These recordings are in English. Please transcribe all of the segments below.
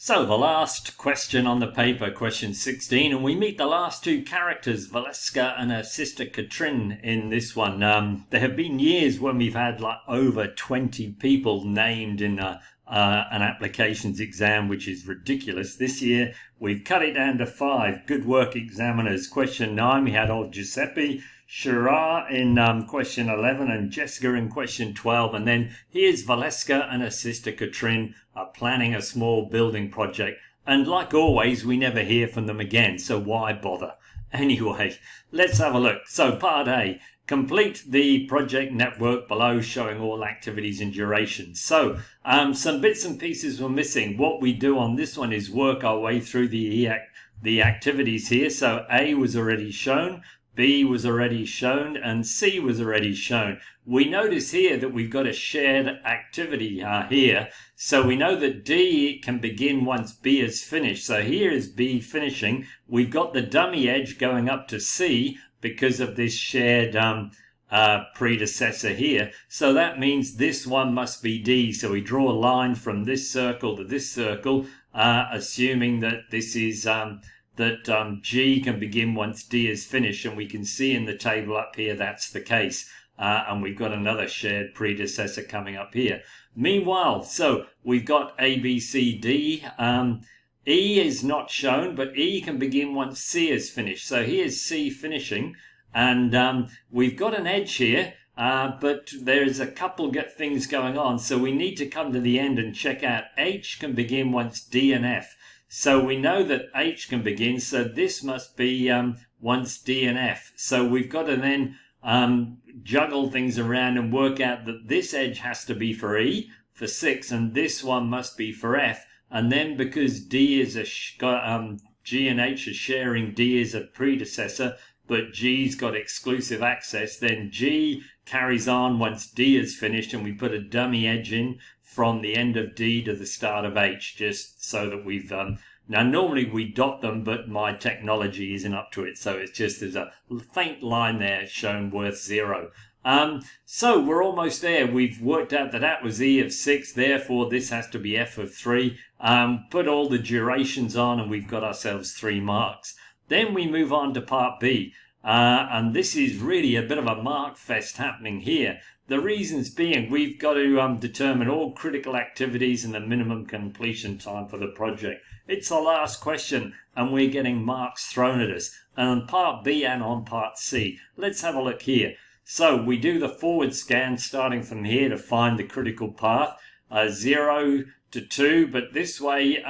So the last question on the paper, question 16, and we meet the last two characters, Valeska and her sister Katrin in this one. There have been years when we've had like over 20 people named in an applications exam, which is ridiculous. This year we've cut it down to 5. Good work, examiners. Question 9, we had old Giuseppe, Shari in question 11 and Jessica in question 12. And then here's Valeska and her sister Katrin planning a small building project. And like always, we never hear from them again, so why bother? Anyway, let's have a look. So part A, complete the project network below showing all activities and durations. So some bits and pieces were missing. What we do on this one is work our way through the activities here. So A was already shown, B was already shown, and C was already shown. We notice here that we've got a shared activity here. So we know that D can begin once B is finished. So here is B finishing. We've got the dummy edge going up to C because of this shared predecessor here. So that means this one must be D. So we draw a line from this circle to this circle, assuming that this is G can begin once D is finished, and we can see in the table up here that's the case. And we've got another shared predecessor coming up here. Meanwhile, so we've got A, B, C, D. E is not shown, but E can begin once C is finished. So here's C finishing, and we've got an edge here, but there's a couple things going on. So we need to come to the end and check out H can begin once D and F. So we know that H can begin, so this must be once D and F. So we've got to then juggle things around and work out that this edge has to be for E, for 6, and this one must be for F. And then because D is G and H are sharing D as a predecessor, but G's got exclusive access, then G carries on once D is finished, and we put a dummy edge in from the end of D to the start of H, just so that we've now normally we dot them, but my technology isn't up to it, so it's just there's a faint line there shown worth 0. So we're almost there. We've worked out that that was E of 6, therefore this has to be F of 3. Put all the durations on, and we've got ourselves 3 marks. Then we move on to part B, and this is really a bit of a mark fest happening here. The reasons being we've got to determine all critical activities and the minimum completion time for the project. It's the last question, and we're getting marks thrown at us on part B and on part C. Let's have a look here. So we do the forward scan starting from here to find the critical path, 0 to 2, but this way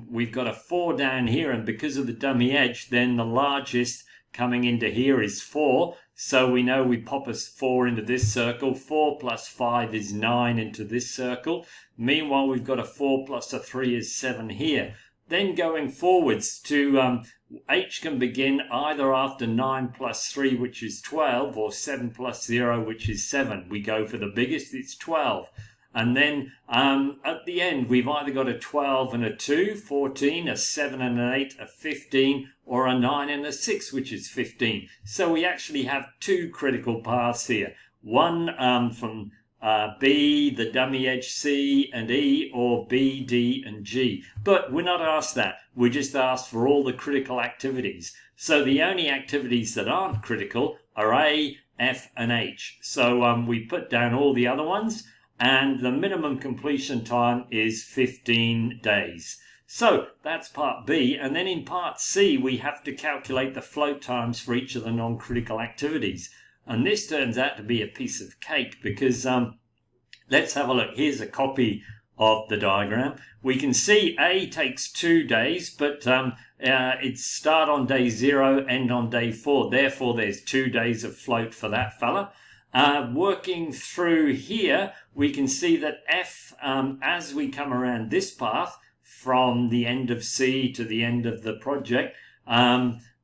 we've got a 4 down here, and because of the dummy edge, then the largest coming into here is 4. So we know we pop a 4 into this circle. 4 plus 5 is 9 into this circle. Meanwhile, we've got a 4 plus a 3 is 7 here. Then going forwards to H can begin either after 9 plus 3, which is 12, or 7 plus 0, which is 7. We go for the biggest, it's 12. And then at the end, we've either got a 12 and a 2, 14, a 7 and an 8, a 15, or a 9 and a 6, which is 15. So we actually have 2 critical paths here. One from B, the dummy edge C and E, or B, D and G. But we're not asked that. We're just asked for all the critical activities. So the only activities that aren't critical are A, F and H. So we put down all the other ones, and the minimum completion time is 15 days. So that's part B, and then in part C we have to calculate the float times for each of the non-critical activities. And this turns out to be a piece of cake because let's have a look. Here's a copy of the diagram. We can see A takes 2 days, but it's start on day 0, end on day 4. Therefore, there's 2 days of float for that fella. Working through here, we can see that F, as we come around this path from the end of C to the end of the project,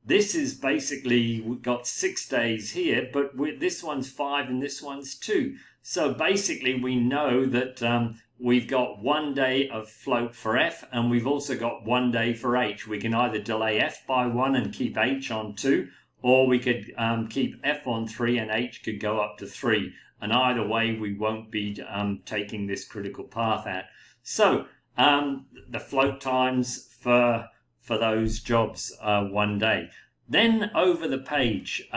this is basically, we've got 6 days here, but this one's 5 and this one's 2. So basically we know that we've got 1 day of float for F, and we've also got 1 day for H. We can either delay F by 1 and keep H on 2, or we could keep F on 3 and H could go up to 3. And either way, we won't be taking this critical path out. So the float times for those jobs 1 day. Then over the page,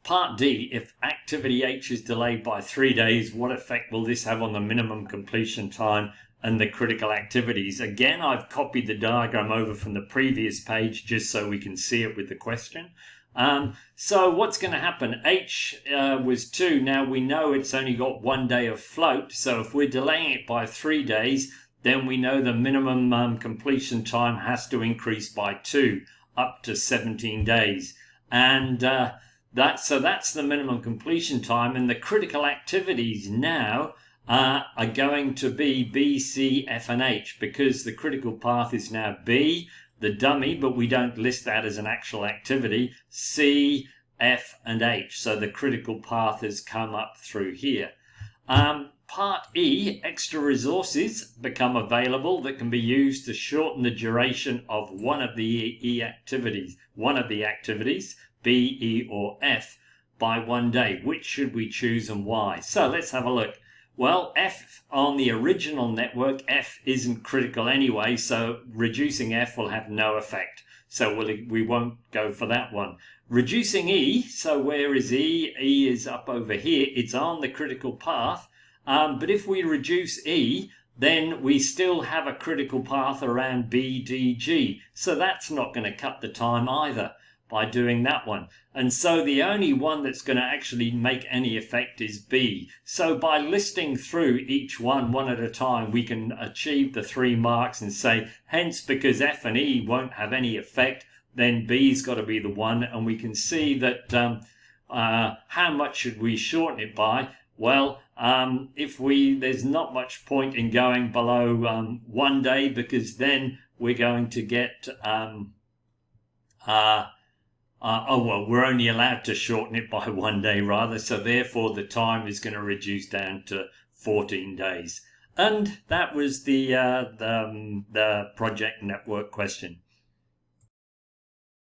Part D, if activity H is delayed by 3 days, what effect will this have on the minimum completion time and the critical activities? Again, I've copied the diagram over from the previous page just so we can see it with the question. So what's going to happen? H was 2. Now we know it's only got 1 day of float. So if we're delaying it by 3 days, then we know the minimum completion time has to increase by 2, up to 17 days. And that's the minimum completion time. And the critical activities now are going to be B, C, F, and H, because the critical path is now B, the dummy, but we don't list that as an actual activity, C, F, and H. So the critical path has come up through here. Part E, extra resources become available that can be used to shorten the duration of one of the activities, B, E, or F, by 1 day. Which should we choose and why? So let's have a look. Well, F on the original network, F isn't critical anyway, so reducing F will have no effect. So we won't go for that one. Reducing E, so where is E? E is up over here. It's on the critical path. But if we reduce E, then we still have a critical path around B, D, G. So that's not going to cut the time either by doing that one. And so the only one that's going to actually make any effect is B. So by listing through each one at a time, we can achieve the 3 marks and say, hence, because F and E won't have any effect, then B's got to be the one. And we can see that how much should we shorten it by? Well, there's not much point in going below 1 day, because then we're going to get we're only allowed to shorten it by 1 day rather, so therefore the time is going to reduce down to 14 days. And that was the project network question.